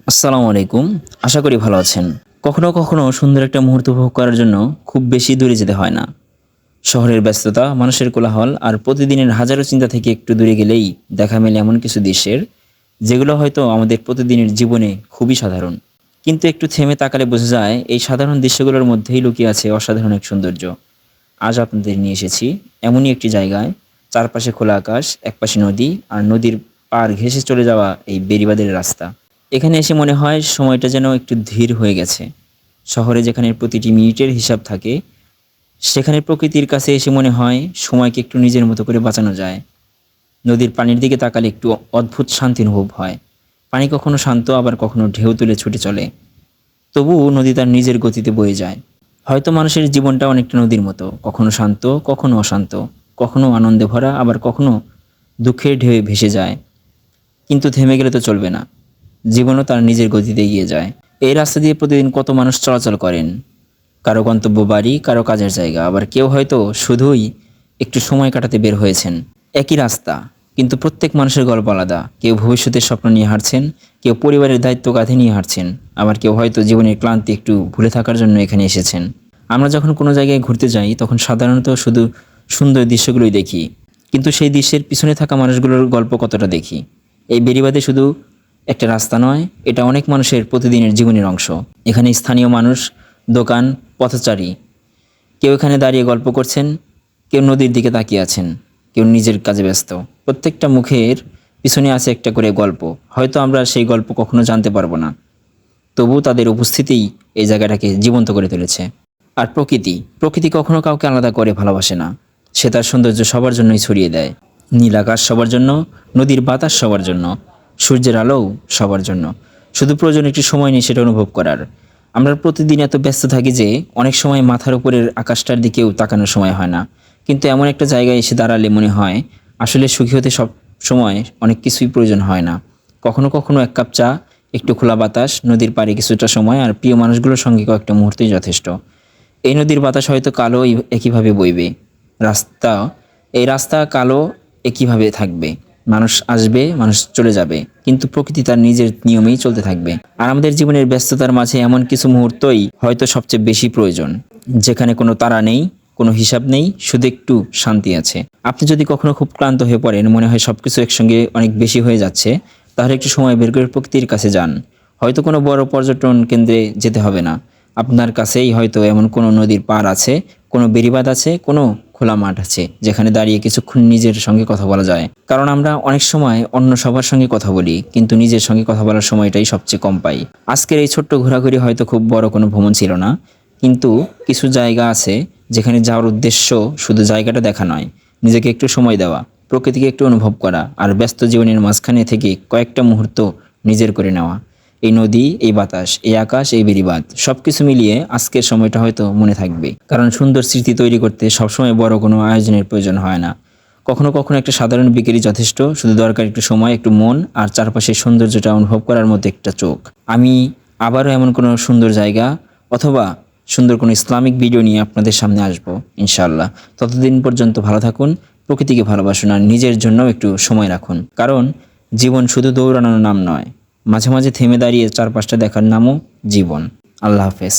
আসসালামু আলাইকুম। আশা করি ভালো আছেন। কখনো কখনো সুন্দর একটা মুহূর্ত উপভোগ করার জন্য খুব বেশি দূরে যেতে হয় না। শহরের ব্যস্ততা, মানুষের কোলাহল আর প্রতিদিনের হাজারো চিন্তা থেকে একটু দূরে গেলেই দেখা মেলে এমন কিছু দৃশ্যের, যেগুলো হয়তো আমাদের প্রতিদিনের জীবনে খুবই সাধারণ। কিন্তু একটু থেমে তাকালে বোঝা যায় এই সাধারণ দৃশ্যগুলোর মধ্যেই লুকিয়ে আছে অসাধারণ এক সৌন্দর্য। আজ আপনাদের নিয়ে এসেছি এমনই একটি জায়গায়, চারপাশে খোলা আকাশ, একপাশে নদী আর নদীর পার ঘেঁষে চলে যাওয়া এই বেড়িবাঁধের রাস্তা। এখানে এসে মনে হয় সময়টা যেন একটু ধীর হয়ে গেছে। শহরে যেখানে প্রতিটি মিনিটের হিসাব থাকে, সেখানে প্রকৃতির কাছে এসে মনে হয় সময়কে একটু নিজের মতো করে বাঁচানো যায়। নদীর পানির দিকে তাকালে একটু অদ্ভুত শান্তি অনুভব হয়। পানি কখনো শান্ত, আবার কখনো ঢেউ তুলে ছুটে চলে। তবুও নদী তার নিজের গতিতে বয়ে যায়। হয়তো মানুষের জীবনটা অনেকটা নদীর মতো, কখনো শান্ত, কখনো অশান্ত, কখনো আনন্দে ভরা, আবার কখনো দুঃখের ঢেউয়ে ভেসে যায়। কিন্তু থেমে গেলে তো চলবে না, জীবনও তার নিজের গতিতে এগিয়ে যায়। এই রাস্তা দিয়ে প্রতিদিন কত মানুষ চলাচল করেন। কারো গন্তব্য বাড়ি, কারো কাজের জায়গা, আবার কেউ হয়তো শুধুই একটু সময় কাটাতে বের হয়েছেন। একই রাস্তা, কিন্তু প্রত্যেক মানুষের গল্প আলাদা। কেউ ভবিষ্যতের স্বপ্ন নিয়ে হাঁটছেন, কেউ পরিবারের দায়িত্ব কাঁধে নিয়ে হাঁটছেন, আবার কেউ হয়তো জীবনের ক্লান্তি একটু ভুলে থাকার জন্য এখানে এসেছেন। আমরা যখন কোনো জায়গায় ঘুরতে যাই তখন সাধারণত শুধু সুন্দর দৃশ্যগুলোই দেখি, কিন্তু সেই দৃশ্যের পিছনে থাকা মানুষগুলোর গল্প কতটা দেখি। এই বেড়িবাঁধে শুধু একটা রাস্তা নয়, এটা অনেক মানুষের প্রতিদিনের জীবনের অংশ। এখানে স্থানীয় মানুষ, দোকান, পথচারী, কেউ এখানে দাঁড়িয়ে গল্প করছেন, কেউ নদীর দিকে তাকিয়ে আছেন, কেউ নিজের কাজে ব্যস্ত। প্রত্যেকটা মুখের পিছনে আছে একটা করে গল্প। হয়তো আমরা সেই গল্প কখনো জানতে পারবো না, তবুও তাদের উপস্থিতিই এই জায়গাটাকে জীবন্ত করে তুলেছে। আর প্রকৃতি, প্রকৃতি কখনো কাউকে আলাদা করে ভালোবাসে না। সে তার সৌন্দর্য সবার জন্যই ছড়িয়ে দেয়। নীল আকাশ সবার জন্য, নদীর বাতাস সবার জন্য, সূর্যের আলোও সবার জন্য। শুধু প্রয়োজন একটু সময় নিয়ে সেটা অনুভব করার। আমরা প্রতিদিন এত ব্যস্ত থাকি যে অনেক সময় মাথার উপরের আকাশটার দিকেও তাকানোর সময় হয় না। কিন্তু এমন একটা জায়গায় এসে দাঁড়ালে মনে হয় আসলে সুখী হতে সব সময় অনেক কিছুই প্রয়োজন হয় না। কখনো কখনো এক কাপ চা, একটু খোলা বাতাস, নদীর পাড়ে কিছুটা সময় আর প্রিয় মানুষগুলোর সঙ্গে কয়েকটা মুহূর্তই যথেষ্ট। এই নদীর বাতাস হয়তো কালো একইভাবে বইবে। রাস্তা, এই রাস্তা কালো একইভাবে থাকবে। মানুষ আসবে, মানুষ চলে যাবে, কিন্তু প্রকৃতি তার নিজের নিয়মেই চলতে থাকবে। আর আমাদের জীবনের ব্যস্ততার মাঝে এমন কিছু মুহূর্তই হয়তো সবচেয়ে বেশি প্রয়োজন, যেখানে কোনো তাড়া নেই, কোনো হিসাব নেই, শুধু একটু শান্তি আছে। আপনি যদি কখনো খুব ক্লান্ত হয়ে পড়েন, মনে হয় সবকিছু একসঙ্গে অনেক বেশি হয়ে যাচ্ছে, তাহলে একটু সময় বের করে প্রকৃতির কাছে যান। হয়তো কোনো বড় পর্যটন কেন্দ্রে যেতে হবে না। আপনার কাছেই হয়তো এমন কোনো নদীর পাড় আছে, কোনো বেড়িবাঁধ আছে, কোনো খোলা মাঠ আছে, যেখানে দাঁড়িয়ে কিছুক্ষণ নিজের সঙ্গে কথা বলা যায়। কারণ আমরা অনেক সময় অন্য সবার সঙ্গে কথা বলি, কিন্তু নিজের সঙ্গে কথা বলার সময়টাই সবচেয়ে কম পাই। আজকের এই ছোট্ট ঘোরাঘুরি হয়তো খুব বড় কোনো ভ্রমণ ছিল না, কিন্তু কিছু জায়গা আছে যেখানে যাওয়ার উদ্দেশ্য শুধু জায়গাটা দেখা নয়, নিজেকে একটু সময় দেওয়া, প্রকৃতিকে একটু অনুভব করা, আর ব্যস্ত জীবনের মাঝখানে থেকে কয়েকটা মুহূর্ত নিজের করে নেওয়া। এই নদী, এই বাতাস, এই আকাশ, এই বেড়িবাঁধ, সবকিছু মিলিয়ে আজকের সময়টা হয়তো মনে থাকবে। কারণ সুন্দর স্মৃতি তৈরি করতে সবসময় বড় কোনো আয়োজনের প্রয়োজন হয় না। কখনো কখনো একটা সাধারণ বিকেলই যথেষ্ট, শুধু দরকার একটু সময়, একটু মন, আর চারপাশের সৌন্দর্যটা অনুভব করার মতো একটা চোখ। আমি আবারও এমন কোনো সুন্দর জায়গা অথবা সুন্দর কোনো ইসলামিক ভিডিও নিয়ে আপনাদের সামনে আসবো ইনশাআল্লাহ। ততদিন পর্যন্ত ভালো থাকুন, প্রকৃতিকে ভালোবাসুন, আর নিজের জন্যও একটু সময় রাখুন। কারণ জীবন শুধু দৌড়ানোর নাম নয়, মাঝে মাঝে থেমে দাঁড়িয়ে চারপাশটা দেখার নামও জীবন। আল্লাহ হাফেজ।